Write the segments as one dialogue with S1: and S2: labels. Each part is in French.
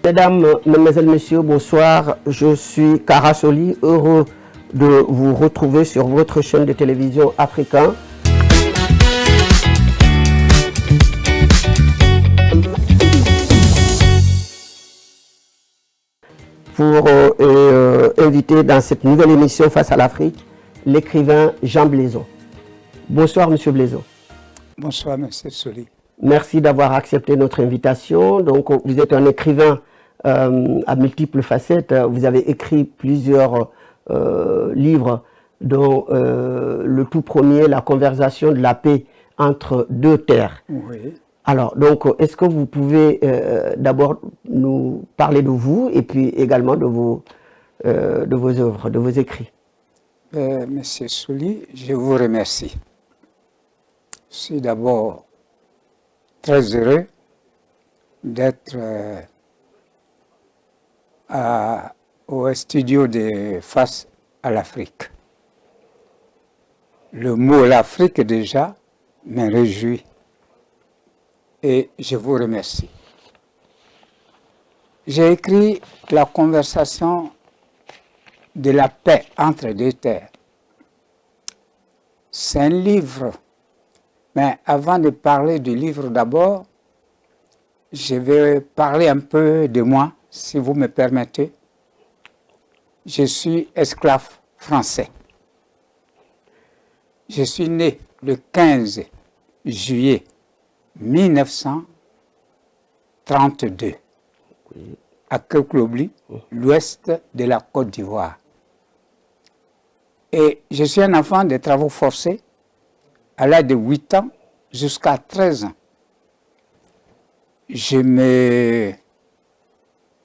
S1: Mesdames, Mesdemoiselles, Messieurs, bonsoir. Je suis Kara Soli, heureux de vous retrouver sur votre chaîne de télévision Africain. Pour inviter dans cette nouvelle émission Face à l'Afrique, l'écrivain Jean Blaison. Bonsoir, Monsieur Blaison.
S2: Bonsoir, Monsieur Soli.
S1: Merci d'avoir accepté notre invitation. Donc, vous êtes un écrivain à multiples facettes. Vous avez écrit plusieurs livres, dont le tout premier, La conversation de la paix entre deux terres.
S2: Oui.
S1: Alors, donc, est-ce que vous pouvez d'abord nous parler de vous et puis également de vos œuvres, de vos écrits?
S2: Monsieur Soli, je vous remercie. Je suis d'abord très heureux d'être au studio de Face à l'Afrique. Le mot l'Afrique déjà me réjouit et je vous remercie. J'ai écrit La conversation de la paix entre deux terres. C'est un livre, mais avant de parler du livre d'abord, je vais parler un peu de moi, si vous me permettez. Je suis esclave français. Je suis né le 15 juillet 1932 à Keukloubli, l'ouest de la Côte d'Ivoire. Et je suis un enfant des travaux forcés à l'âge de 8 ans jusqu'à 13 ans. Je ne me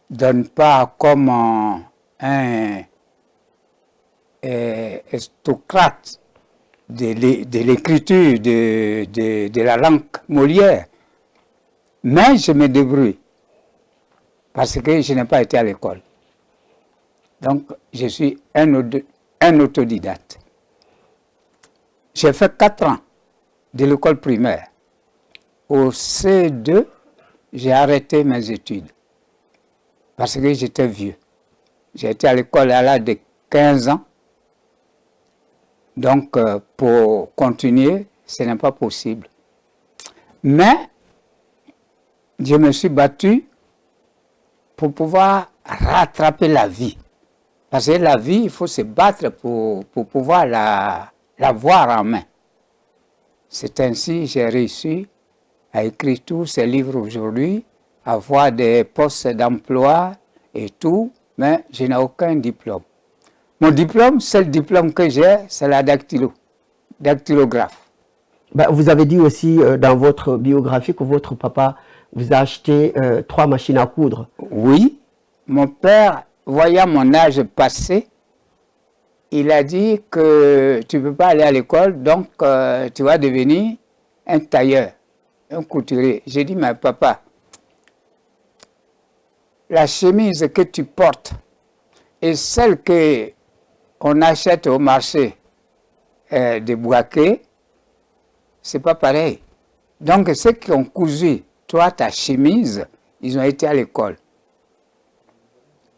S2: donne pas comme un aristocrate de l'écriture de la langue Molière, mais je me débrouille parce que je n'ai pas été à l'école. Donc, je suis un autodidacte. J'ai fait 4 ans de l'école primaire. Au C2, j'ai arrêté mes études parce que j'étais vieux. J'ai été à l'école à l'âge de 15 ans. Donc, pour continuer, ce n'est pas possible. Mais, je me suis battu pour pouvoir rattraper la vie. Parce que la vie, il faut se battre pour pouvoir la voir en main. C'est ainsi que j'ai réussi à écrire tous ces livres aujourd'hui, à avoir des postes d'emploi et tout, mais je n'ai aucun diplôme. Mon diplôme, c'est le diplôme que j'ai, c'est la dactylographe.
S1: Ben, vous avez dit aussi dans votre biographie que votre papa vous a acheté 3 machines à coudre.
S2: Oui, mon père, voyant mon âge passé, il a dit que tu ne peux pas aller à l'école, donc tu vas devenir un tailleur, un couturier. J'ai dit, mais papa, la chemise que tu portes et celle que on achète au marché de Bouaké, c'est pas pareil. Donc ceux qui ont cousu, toi, ta chemise, ils ont été à l'école.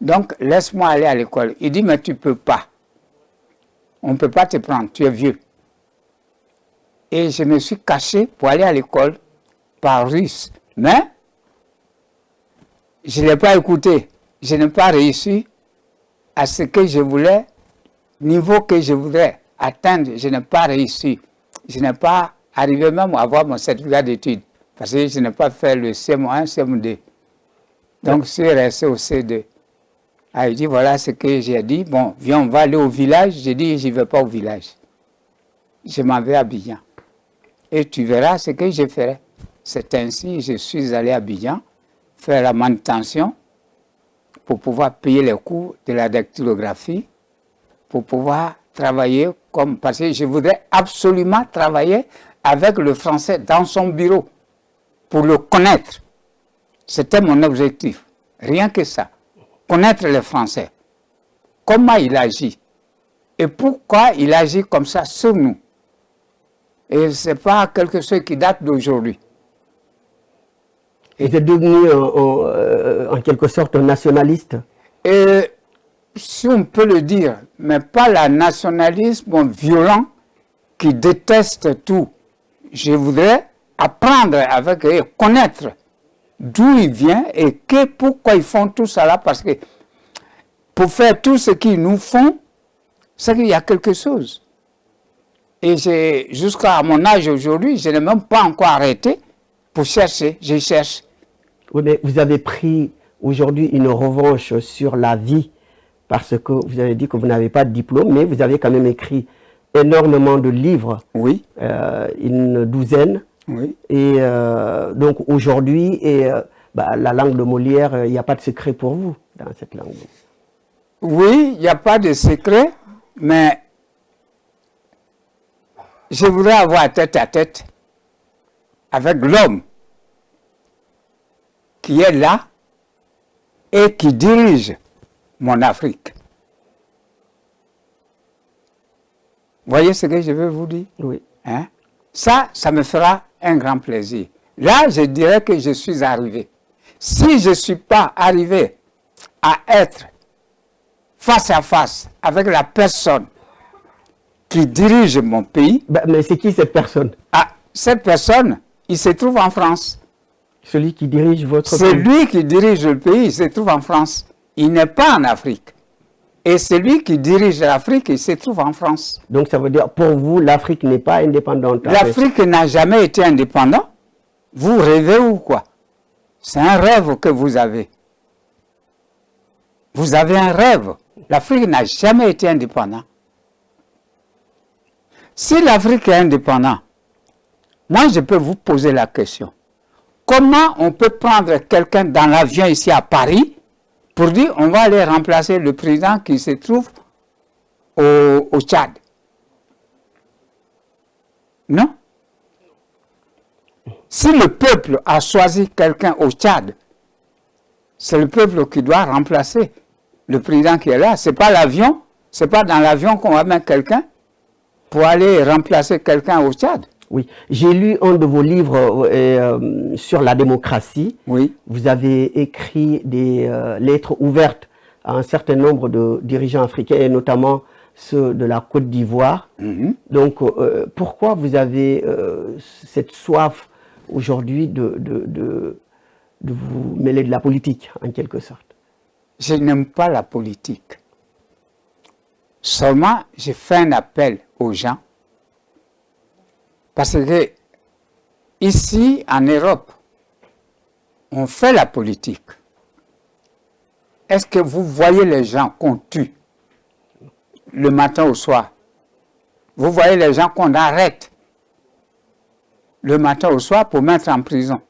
S2: Donc laisse-moi aller à l'école. Il dit, mais tu peux pas. On ne peut pas te prendre, tu es vieux. Et je me suis caché pour aller à l'école par ruse. Mais je ne l'ai pas écouté. Je n'ai pas réussi à ce que je voulais, niveau que je voudrais atteindre. Je n'ai pas réussi. Je n'ai pas arrivé même à avoir mon certificat d'études. Parce que je n'ai pas fait le CM1, CM2. Donc je suis resté au C2. Ah, il dit, voilà ce que j'ai dit. Bon, viens, on va aller au village. J'ai dit, je ne vais pas au village. Je m'en vais à Abidjan. Et tu verras ce que je ferai. C'est ainsi que je suis allé à Abidjan faire la manutention pour pouvoir payer les coûts de la dactylographie, pour pouvoir travailler comme... Parce que je voudrais absolument travailler avec le français dans son bureau pour le connaître. C'était mon objectif. Rien que ça. Connaître le français. Comment il agit. Et pourquoi il agit comme ça sur nous. Et ce n'est pas quelque chose qui date d'aujourd'hui.
S1: Vous êtes devenu en quelque sorte un nationaliste.
S2: Et si on peut le dire, mais pas le nationalisme violent qui déteste tout. Je voudrais apprendre avec eux, connaître d'où il vient et pourquoi ils font tout ça là, parce que pour faire tout ce qu'ils nous font, c'est qu'il y a quelque chose. Et jusqu'à mon âge aujourd'hui, je n'ai même pas encore arrêté pour chercher, je cherche.
S1: Oui, mais vous avez pris aujourd'hui une revanche sur la vie, parce que vous avez dit que vous n'avez pas de diplôme, mais vous avez quand même écrit énormément de livres,
S2: oui.
S1: Une douzaine.
S2: Oui.
S1: Et donc aujourd'hui, la langue de Molière, il n'y a pas de secret pour vous dans cette langue.
S2: Oui, il n'y a pas de secret, mais je voudrais avoir tête à tête avec l'homme qui est là et qui dirige mon Afrique. Voyez ce que je veux vous dire?
S1: Oui.
S2: Hein? Ça me fera un grand plaisir. Là, je dirais que je suis arrivé. Si je ne suis pas arrivé à être face à face avec la personne qui dirige mon pays...
S1: Mais c'est qui cette personne?
S2: Cette personne, il se trouve en France.
S1: Celui qui dirige votre pays?
S2: C'est lui qui dirige le pays, il se trouve en France. Il n'est pas en Afrique. Et celui qui dirige l'Afrique, il se trouve en France.
S1: Donc ça veut dire, pour vous, l'Afrique n'est pas indépendante?
S2: L'Afrique n'a jamais été indépendante. Vous rêvez ou quoi? C'est un rêve que vous avez. Vous avez un rêve. L'Afrique n'a jamais été indépendante. Si l'Afrique est indépendante, moi je peux vous poser la question. Comment on peut prendre quelqu'un dans l'avion ici à Paris pour dire on va aller remplacer le président qui se trouve au Tchad? Non. Si le peuple a choisi quelqu'un au Tchad, c'est le peuple qui doit remplacer le président qui est là. Ce n'est pas l'avion, ce n'est pas dans l'avion qu'on va mettre quelqu'un pour aller remplacer quelqu'un au Tchad.
S1: Oui, j'ai lu un de vos livres sur la démocratie.
S2: Oui.
S1: Vous avez écrit des lettres ouvertes à un certain nombre de dirigeants africains, et notamment ceux de la Côte d'Ivoire.
S2: Mm-hmm.
S1: Donc, pourquoi vous avez cette soif aujourd'hui de vous mêler de la politique, en quelque sorte?
S2: Je n'aime pas la politique. Seulement, je fais un appel aux gens. Parce que ici, en Europe, on fait la politique. Est-ce que vous voyez les gens qu'on tue le matin au soir? Vous voyez les gens qu'on arrête le matin au soir pour mettre en prison?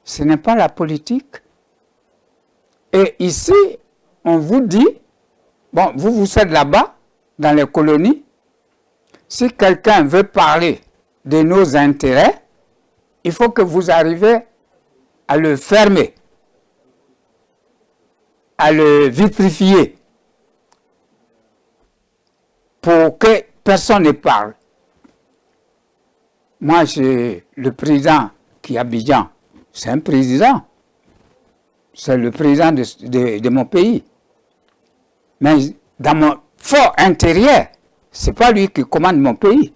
S2: Ce n'est pas la politique. Et ici, on vous dit, bon, vous êtes là-bas, dans les colonies, si quelqu'un veut parler de nos intérêts, il faut que vous arriviez à le fermer, à le vitrifier, pour que personne ne parle. Moi, le président qui est à Abidjan, c'est un président. C'est le président de mon pays. Mais dans mon fort intérieur, ce n'est pas lui qui commande mon pays.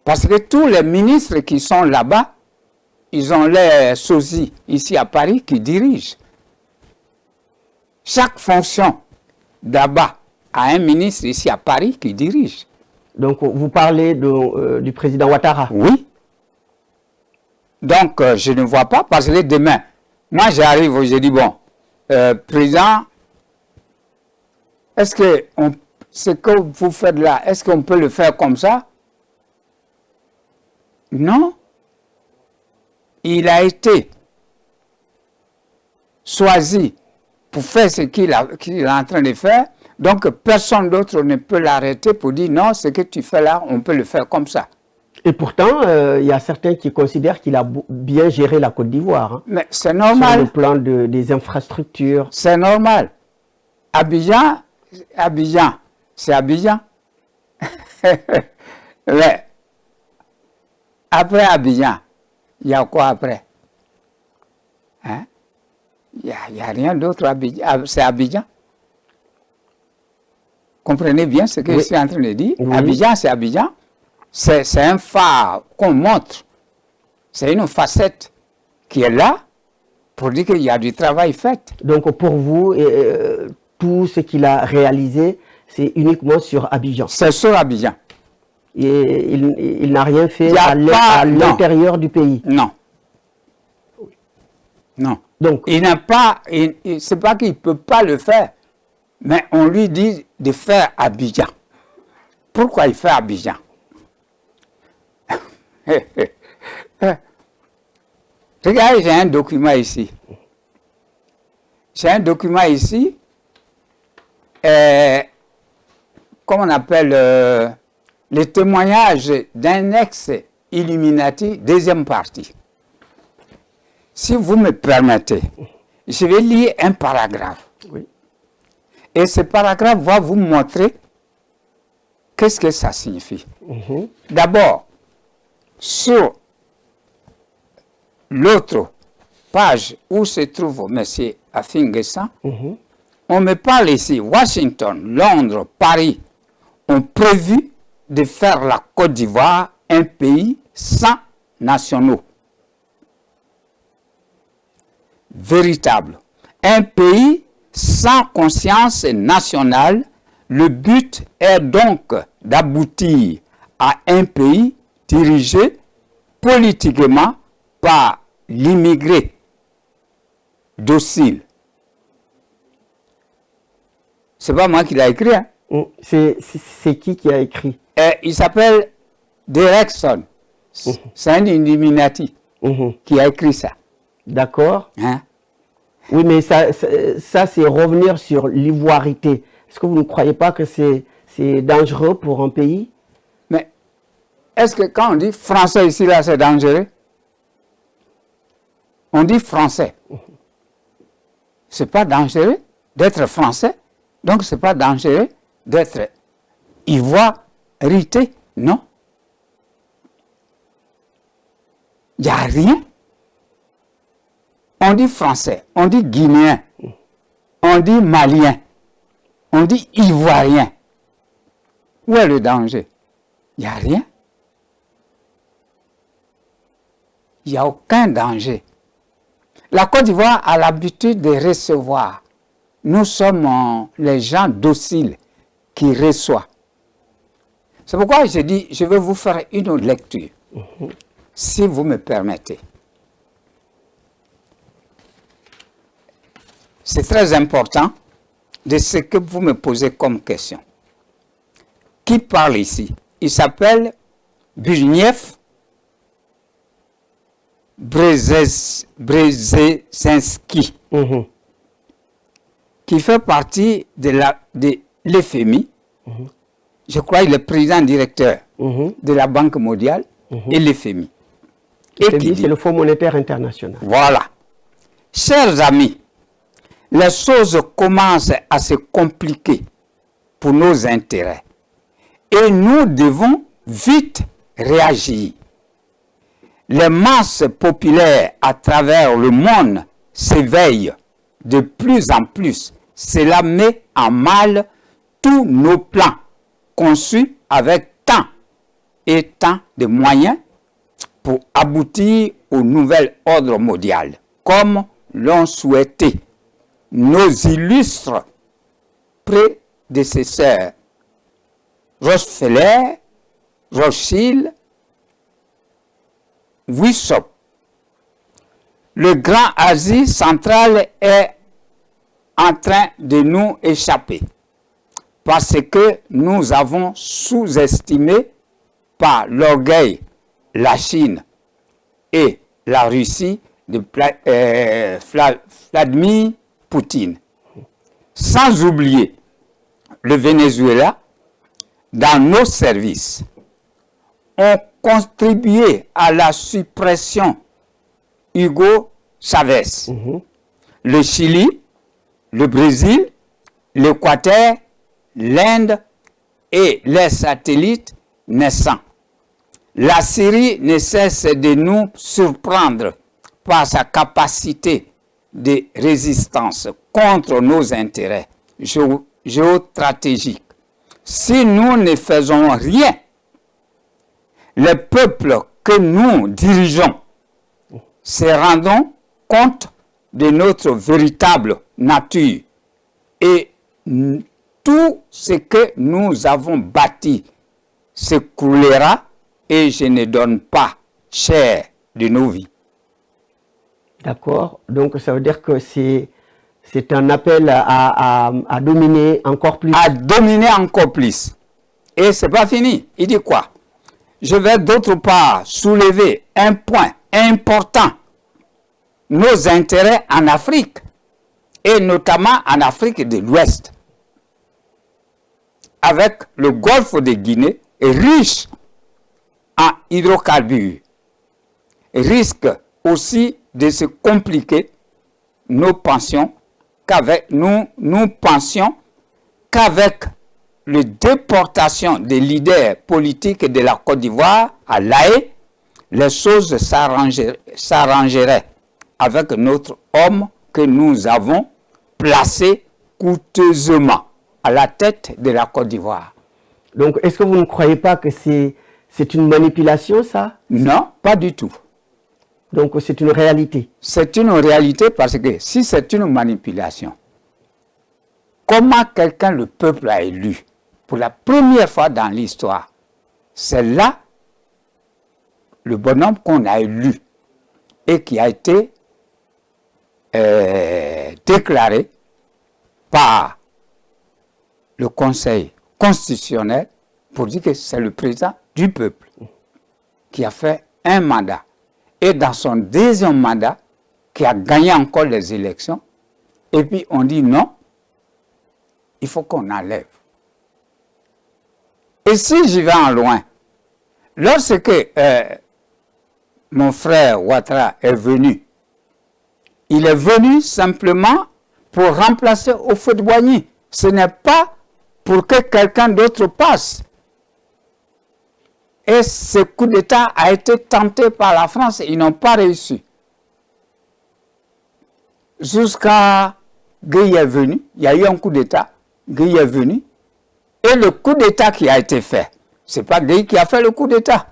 S2: Parce que tous les ministres qui sont là-bas, ils ont les sosies ici à Paris qui dirigent. Chaque fonction là-bas a un ministre ici à Paris qui dirige.
S1: Donc vous parlez du président Ouattara?
S2: Oui. Donc je ne vois pas, parce que demain, moi j'arrive, je dis bon, président, est-ce que ce que vous faites là, est-ce qu'on peut le faire comme ça? Non. Il a été choisi pour faire ce qu'il est en train de faire, donc personne d'autre ne peut l'arrêter pour dire non, ce que tu fais là, on peut le faire comme ça.
S1: Et pourtant, il y a certains qui considèrent qu'il a bien géré la Côte d'Ivoire. Hein,
S2: mais c'est normal.
S1: Sur le plan des infrastructures.
S2: C'est normal. Abidjan, c'est Abidjan. Mais après Abidjan, il y a quoi après? Hein? Il n'y a rien d'autre à Abidjan. C'est Abidjan. Comprenez bien ce que je suis en train de dire.
S1: Oui.
S2: Abidjan, c'est Abidjan. C'est un phare qu'on montre. C'est une facette qui est là pour dire qu'il y a du travail fait.
S1: Donc pour vous, tout ce qu'il a réalisé, c'est uniquement sur Abidjan.
S2: C'est sur Abidjan.
S1: Et il n'a rien fait
S2: Il y a
S1: à
S2: pas-
S1: l'intérieur du pays.
S2: Non. Non.
S1: Donc,
S2: Il n'a pas, c'est pas qu'il ne peut pas le faire, mais on lui dit de faire Abidjan. Pourquoi il fait Abidjan? Regardez, j'ai un document ici. J'ai un document ici, comment on appelle, le témoignage d'un ex-Illuminati, deuxième partie. Si vous me permettez, je vais lire un paragraphe.
S1: oui.
S2: Et ce paragraphe va vous montrer qu'est-ce que ça signifie. D'abord, sur l'autre page où se trouve M. Afingessa, on me parle ici, Washington, Londres, Paris ont prévu de faire la Côte d'Ivoire un pays sans nationaux. Véritable. Un pays sans conscience nationale. Le but est donc d'aboutir à un pays dirigé politiquement par l'immigré docile. C'est pas moi qui l'ai écrit. Hein?
S1: C'est qui a écrit?
S2: Il s'appelle Derrickson. C'est un Illuminati qui a écrit ça.
S1: D'accord.
S2: Hein?
S1: Oui, mais ça c'est revenir sur l'ivoirité. Est-ce que vous ne croyez pas que c'est dangereux pour un pays?
S2: Mais est-ce que quand on dit français ici, là, c'est dangereux? On dit français. C'est pas dangereux d'être français, donc c'est pas dangereux d'être ivoirité, non? Il n'y a rien. On dit français, on dit guinéen, on dit malien, on dit ivoirien. Où est le danger? Il n'y a rien. Il n'y a aucun danger. La Côte d'Ivoire a l'habitude de recevoir. Nous sommes les gens dociles qui reçoivent. C'est pourquoi je dis, je vais vous faire une autre lecture, si vous me permettez. C'est très important de ce que vous me posez comme question. Qui parle ici? Il s'appelle Zbigniew Brzezinski, qui fait partie de l'FMI. Je crois qu'il est président directeur de la Banque mondiale et l'FMI.
S1: FMI, c'est le Fonds monétaire international.
S2: Voilà. Chers amis, les choses commencent à se compliquer pour nos intérêts. Et nous devons vite réagir. Les masses populaires à travers le monde s'éveillent de plus en plus. Cela met en mal tous nos plans conçus avec tant et tant de moyens pour aboutir au nouvel ordre mondial, comme l'ont souhaité nos illustres prédécesseurs, Rockefeller, Rothschild, Weishaupt. Le Grand Asie centrale est en train de nous échapper parce que nous avons sous-estimé par l'orgueil la Chine et la Russie de Vladimir Poutine. Sans oublier le Venezuela, dans nos services, ont contribué à la suppression Hugo Chavez. Le Chili, le Brésil, l'Équateur, l'Inde et les satellites naissants. La Syrie ne cesse de nous surprendre par sa capacité de résistance contre nos intérêts géostratégiques, si nous ne faisons rien, les peuples que nous dirigeons se rendront compte de notre véritable nature et tout ce que nous avons bâti s'écroulera et je ne donne pas cher de nos vies.
S1: D'accord. Donc ça veut dire que c'est un appel à dominer encore plus.
S2: À dominer encore plus. Et c'est pas fini. Il dit quoi? Je vais d'autre part soulever un point important. Nos intérêts en Afrique, et notamment en Afrique de l'Ouest, avec le golfe de Guinée, riche en hydrocarbures, risque aussi de se compliquer. Nous pensions qu'avec la déportation des leaders politiques de la Côte d'Ivoire à l'A Haye, les choses s'arrangeraient avec notre homme que nous avons placé coûteusement à la tête de la Côte d'Ivoire.
S1: Donc, est-ce que vous ne croyez pas que c'est une manipulation, ça?
S2: Non, pas du tout.
S1: Donc, c'est une réalité.
S2: C'est une réalité parce que si c'est une manipulation, comment quelqu'un, le peuple, a élu pour la première fois dans l'histoire, c'est là le bonhomme qu'on a élu et qui a été déclaré par le Conseil constitutionnel pour dire que c'est le président du peuple qui a fait un mandat. Et dans son deuxième mandat, qui a gagné encore les élections, et puis on dit non, il faut qu'on enlève. Et si j'y vais en loin, lorsque mon frère Ouattara est venu, il est venu simplement pour remplacer Houphouët-Boigny. Ce n'est pas pour que quelqu'un d'autre passe. Et ce coup d'État a été tenté par la France et ils n'ont pas réussi. Jusqu'à Gueye est venu, il y a eu un coup d'État, Gueye est venu, et le coup d'État qui a été fait, ce n'est pas Gueye qui a fait le coup d'État,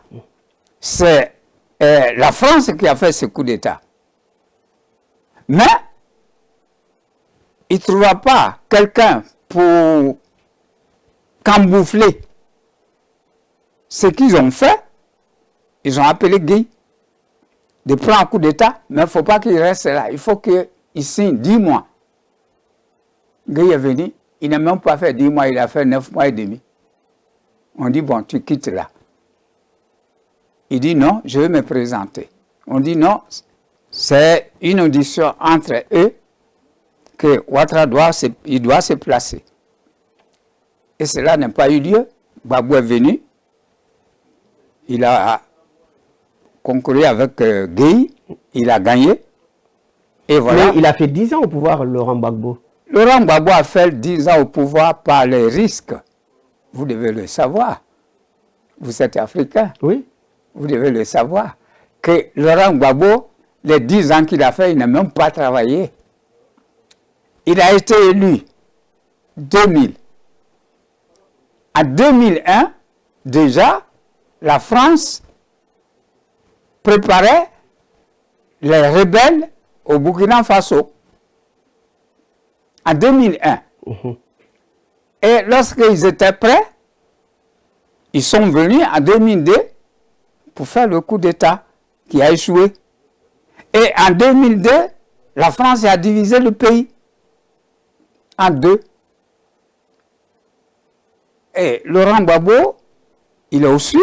S2: c'est la France qui a fait ce coup d'État. Mais il ne trouva pas quelqu'un pour camoufler ce qu'ils ont fait. Ils ont appelé Gueye de prendre un coup d'État, mais il ne faut pas qu'il reste là. Il faut qu'il signe 10 mois. Gueye est venu, il n'a même pas fait 10 mois, il a fait 9 mois et demi. On dit, bon, tu quittes là. Il dit, non, je vais me présenter. On dit, non, c'est une audition entre eux que Ouattara doit se placer. Et cela n'a pas eu lieu. Gbagbo est venu, il a concouru avec Gueye, il a gagné. Et voilà.
S1: Mais il a fait 10 ans au pouvoir, Laurent Gbagbo.
S2: Laurent Gbagbo a fait 10 ans au pouvoir par les risques. Vous devez le savoir. Vous êtes africain.
S1: Oui.
S2: Vous devez le savoir. Que Laurent Gbagbo, les 10 ans qu'il a fait, il n'a même pas travaillé. Il a été élu 2000. En 2001, déjà, la France préparait les rebelles au Burkina Faso. En 2001. Et lorsqu'ils étaient prêts, ils sont venus en 2002 pour faire le coup d'État qui a échoué. Et en 2002, la France a divisé le pays en deux. Et Laurent Gbagbo, il est au sud,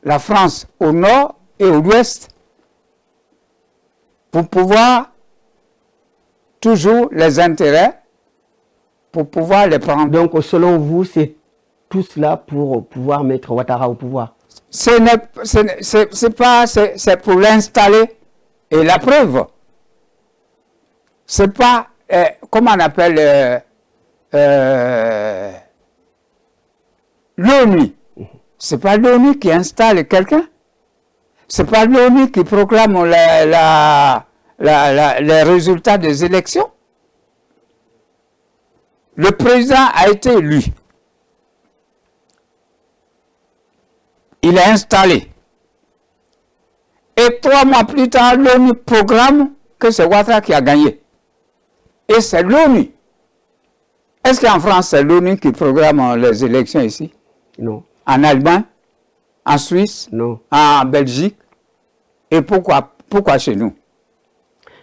S2: la France au nord et au l'ouest, pour pouvoir toujours les intérêts, pour pouvoir les prendre.
S1: Donc, selon vous, c'est tout cela pour pouvoir mettre Ouattara au pouvoir?
S2: C'est pour l'installer. Et la preuve, c'est pas, comment on appelle, l'ONU. C'est pas l'ONU qui installe quelqu'un. C'est pas l'ONU qui proclame les résultats des élections. Le président a été élu. Il est installé. Et 3 mois plus tard, l'ONU programme que c'est Ouattara qui a gagné. Et c'est l'ONU. Est-ce qu'en France, c'est l'ONU qui programme les élections ici?
S1: Non.
S2: En Allemagne? En Suisse?
S1: Non.
S2: En Belgique? Et pourquoi chez nous?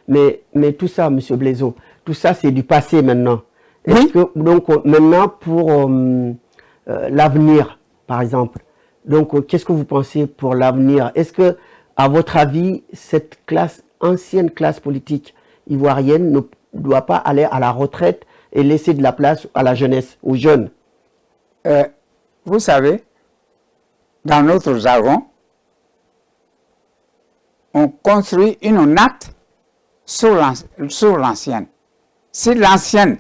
S1: Mais tout ça, M. Blaiseau, tout ça, c'est du passé maintenant.
S2: Oui.
S1: Donc, maintenant, pour l'avenir, par exemple, donc, qu'est-ce que vous pensez pour l'avenir? Est-ce que, à votre avis, cette ancienne classe politique ivoirienne ne doit pas aller à la retraite et laisser de la place à la jeunesse, aux jeunes?
S2: Vous savez, dans notre jargon, on construit une natte sur l'ancienne. Si l'ancienne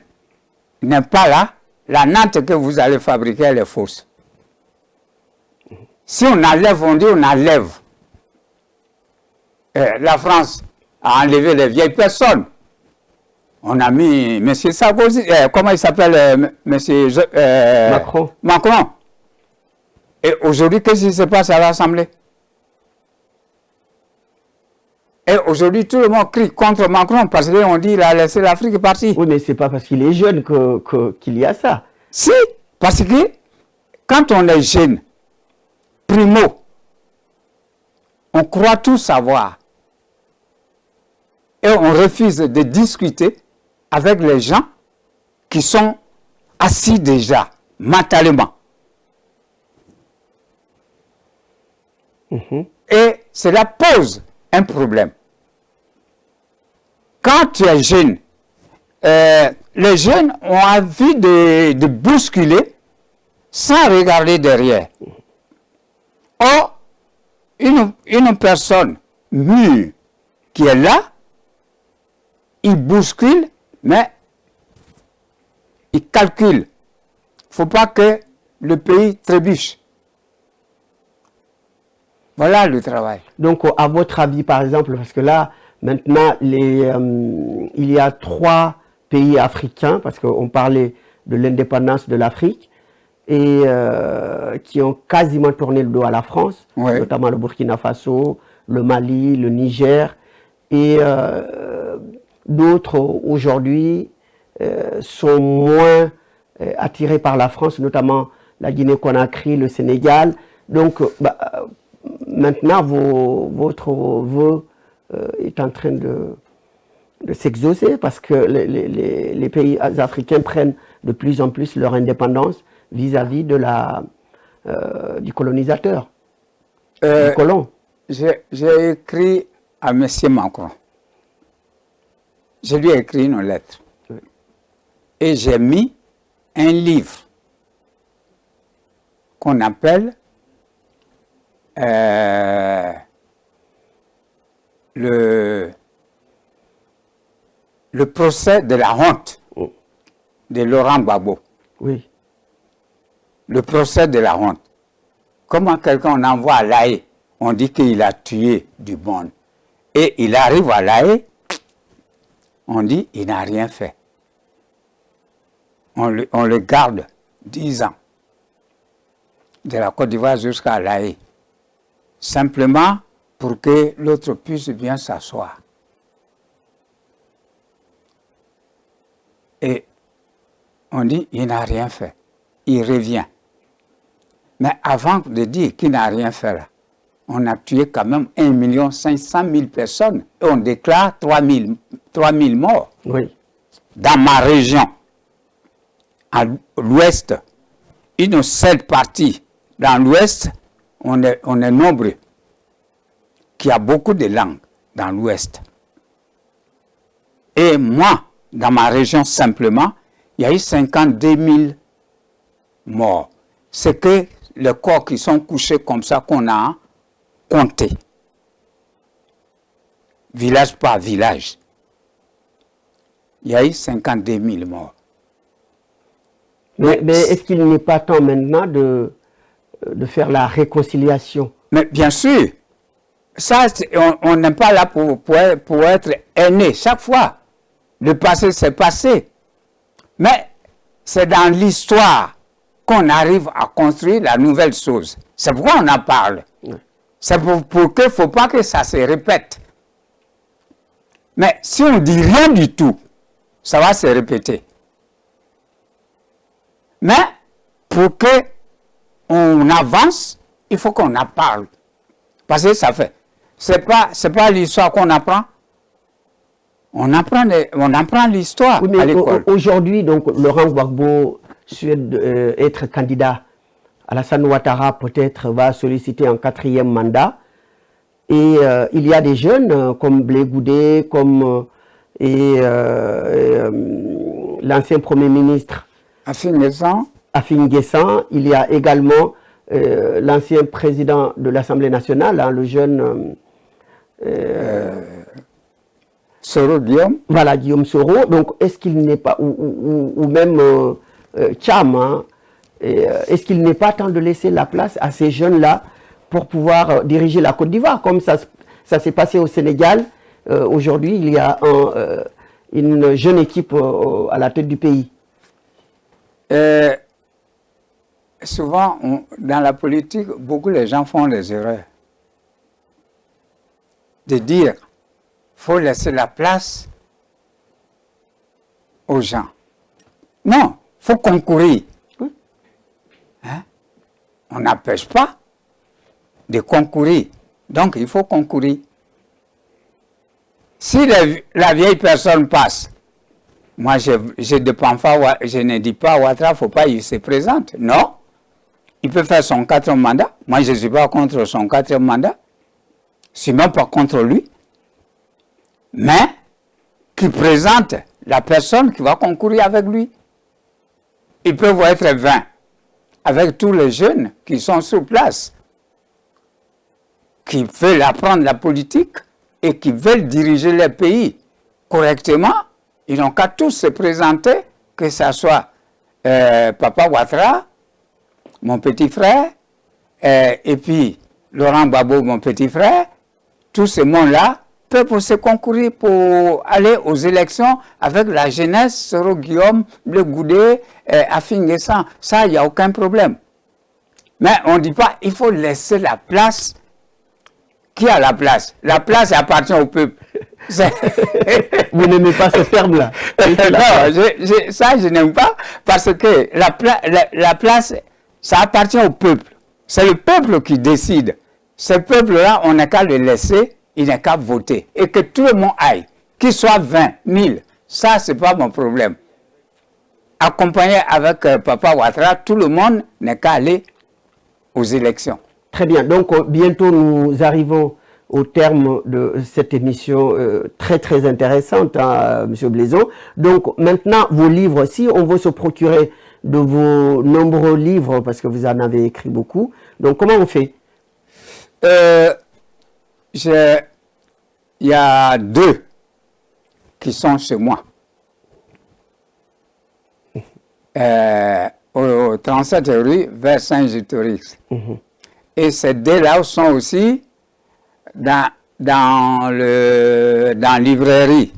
S2: n'est pas là, la natte que vous allez fabriquer, elle est fausse. Si on enlève, on dit on enlève. La France a enlevé les vieilles personnes. On a mis M. Sarkozy, comment il s'appelle, M.
S1: Macron.
S2: Macron. Et aujourd'hui, qu'est-ce qui se passe à l'Assemblée? Et aujourd'hui, tout le monde crie contre Macron parce qu'on dit qu'il a laissé l'Afrique partir.
S1: Oui, mais ce n'est pas parce qu'il est jeune qu'il y a ça.
S2: Si, parce que quand on est jeune, primo, on croit tout savoir. Et on refuse de discuter avec les gens qui sont assis déjà, mentalement. Et cela pose un problème. Quand tu es jeune, les jeunes ont envie de bousculer sans regarder derrière. Or, une personne mûre qui est là, il bouscule, mais il calcule. Il ne faut pas que le pays trébuche. Voilà le travail.
S1: Donc, à votre avis, par exemple, parce que là, maintenant, il y a 3 pays africains, parce qu'on parlait de l'indépendance de l'Afrique, et qui ont quasiment tourné le dos à la France,
S2: ouais.
S1: Notamment le Burkina Faso, le Mali, le Niger, et d'autres aujourd'hui sont moins attirés par la France, notamment la Guinée-Conakry, le Sénégal. Donc, maintenant, votre vœu est en train de s'exaucer parce que les pays africains prennent de plus en plus leur indépendance vis-à-vis du colonisateur, du colon.
S2: J'ai écrit à M. Macron. Je lui ai écrit une lettre. Oui. Et j'ai mis un livre qu'on appelle le procès de la honte de Laurent Gbagbo.
S1: Oui.
S2: Le procès de la honte. Comment quelqu'un envoie à La Haye, on dit qu'il a tué du monde. Et il arrive à La Haye, on dit qu'il n'a rien fait. On le garde 10 ans. De la Côte d'Ivoire jusqu'à La Haye. Simplement pour que l'autre puisse bien s'asseoir. Et on dit qu'il n'a rien fait. Il revient. Mais avant de dire qu'il n'a rien fait là, on a tué quand même 1 500 000 personnes et on déclare 3 000 morts.
S1: Oui.
S2: Dans ma région, à l'ouest, une seule partie. Dans l'ouest, on est nombreux, qui a beaucoup de langues dans l'ouest. Et moi, dans ma région simplement, il y a eu 52 000 morts. C'est que les corps qui sont couchés comme ça qu'on a compté. Village par village. Il y a eu 52 000 morts.
S1: Mais est-ce qu'il n'est pas temps maintenant de faire la réconciliation?
S2: Mais bien sûr, ça, on n'est pas là pour être aîné. Chaque fois, le passé, c'est passé. Mais c'est dans l'histoire qu'on arrive à construire la nouvelle chose. C'est pourquoi on en parle. C'est pour qu'il ne faut pas que ça se répète. Mais si on ne dit rien du tout, ça va se répéter. Mais pour qu'on avance, il faut qu'on en parle. Parce que ça fait. C'est pas l'histoire qu'on apprend. On apprend l'histoire
S1: oui,
S2: à l'école.
S1: Aujourd'hui, donc, Laurent Gbagbo souhaite être candidat. Alassane Ouattara peut-être va solliciter un 4e mandat. Et il y a des jeunes comme Blé Goudé, comme l'ancien Premier ministre Afin Guessan. Il y a également l'ancien président de l'Assemblée nationale, hein, le jeune
S2: Soro Guillaume.
S1: Voilà, Guillaume Soro. Donc, est-ce qu'il n'est pas, ou même Cham, hein, est-ce qu'il n'est pas temps de laisser la place à ces jeunes-là pour pouvoir diriger la Côte d'Ivoire, comme ça s'est passé au Sénégal. Aujourd'hui, il y a une jeune équipe à la tête du pays.
S2: Souvent, dans la politique, beaucoup de gens font des erreurs. De dire, il faut laisser la place aux gens. Non, il faut concourir. Hein? On n'empêche pas de concourir. Donc, il faut concourir. Si la vieille personne passe, moi, je ne dis pas à Ouattara, il ne faut pas qu'il se présente. Non. Il peut faire son 4e mandat. Moi, je ne suis pas contre son 4e mandat. Je ne suis même pas contre lui. Mais qu'il présente la personne qui va concourir avec lui. Ils peuvent être 20 avec tous les jeunes qui sont sur place, qui veulent apprendre la politique et qui veulent diriger le pays correctement. Ils n'ont qu'à tous se présenter, que ce soit Papa Ouattara, mon petit frère, et puis Laurent Gbagbo, mon petit frère. Tout ce monde-là peuvent se concourir pour aller aux élections avec la jeunesse, Soro Guillaume, Blé Goudé, Afin Guessan. Ça, il n'y a aucun problème. Mais on ne dit pas, il faut laisser la place. Qui a la place? La place appartient au peuple.
S1: Vous n'aimez pas ce terme-là?
S2: Non, ça je n'aime pas, parce que la place, ça appartient au peuple. C'est le peuple qui décide. Ce peuple-là, on n'a qu'à le laisser, il n'a qu'à voter. Et que tout le monde aille, qu'il soit 20, 1000, ça, ce n'est pas mon problème. Accompagné avec Papa Ouattara, tout le monde n'a qu'à aller aux élections.
S1: Très bien. Donc, bientôt, nous arrivons au terme de cette émission très, très intéressante, hein, M. Blaison. Donc, maintenant, vos livres, si on veut se procurer de vos nombreux livres, parce que vous en avez écrit beaucoup, donc comment on fait?
S2: Il y a 2 qui sont chez moi. Au 37 rue vers Saint-Gétorix. Et ces 2-là sont aussi dans la librairie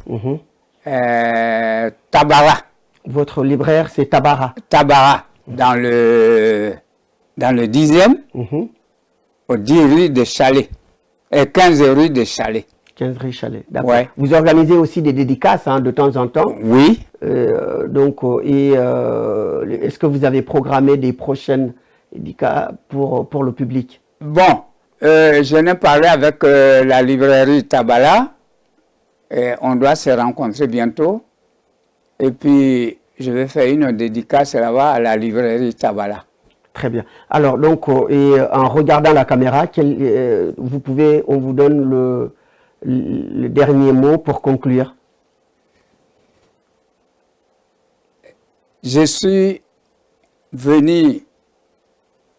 S2: Tabara.
S1: Votre libraire, c'est Tabara.
S2: Tabara, dans le 10e, au 10 rue de Chalet, et 15 rue de Chalet.
S1: 15 rue Chalet, d'accord.
S2: Ouais.
S1: Vous organisez aussi des dédicaces, hein, de temps en temps?
S2: Oui.
S1: Est-ce que vous avez programmé des prochaines dédicaces pour le public?
S2: Bon, je n'ai parlé avec la librairie Tabala. Et on doit se rencontrer bientôt. Et puis, je vais faire une dédicace là-bas à la librairie Tabala.
S1: Très bien. Alors, donc, en regardant la caméra, on vous donne le dernier mot pour conclure.
S2: Je suis venu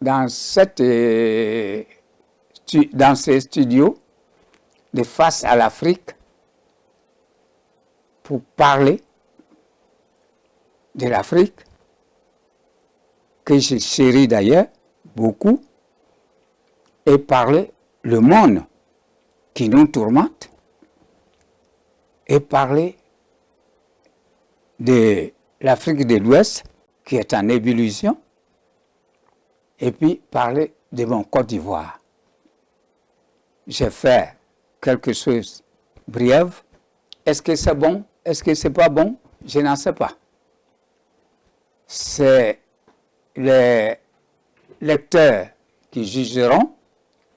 S2: dans ces studios de face à l'Afrique pour parler de l'Afrique, que je chéris d'ailleurs beaucoup, et parler le monde qui nous tourmentent et parler de l'Afrique de l'Ouest qui est en ébullition et puis parler de mon Côte d'Ivoire. J'ai fait quelque chose de bref. Est-ce que c'est bon? Est-ce que c'est pas bon? Je n'en sais pas. C'est les lecteurs qui jugeront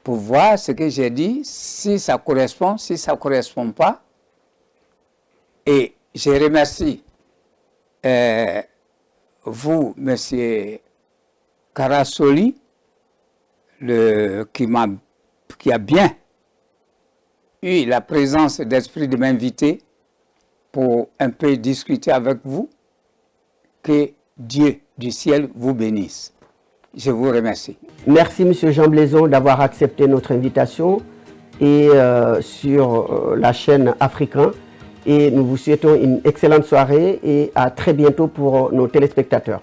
S2: pour voir ce que j'ai dit, si ça correspond, si ça ne correspond pas. Et je remercie vous, M. Carasoli, qui a bien eu la présence d'esprit de m'inviter pour un peu discuter avec vous. Que Dieu du ciel vous bénisse. Je vous remercie.
S1: Merci M. Jean Blaison d'avoir accepté notre invitation et sur la chaîne Africain. Et nous vous souhaitons une excellente soirée et à très bientôt pour nos téléspectateurs.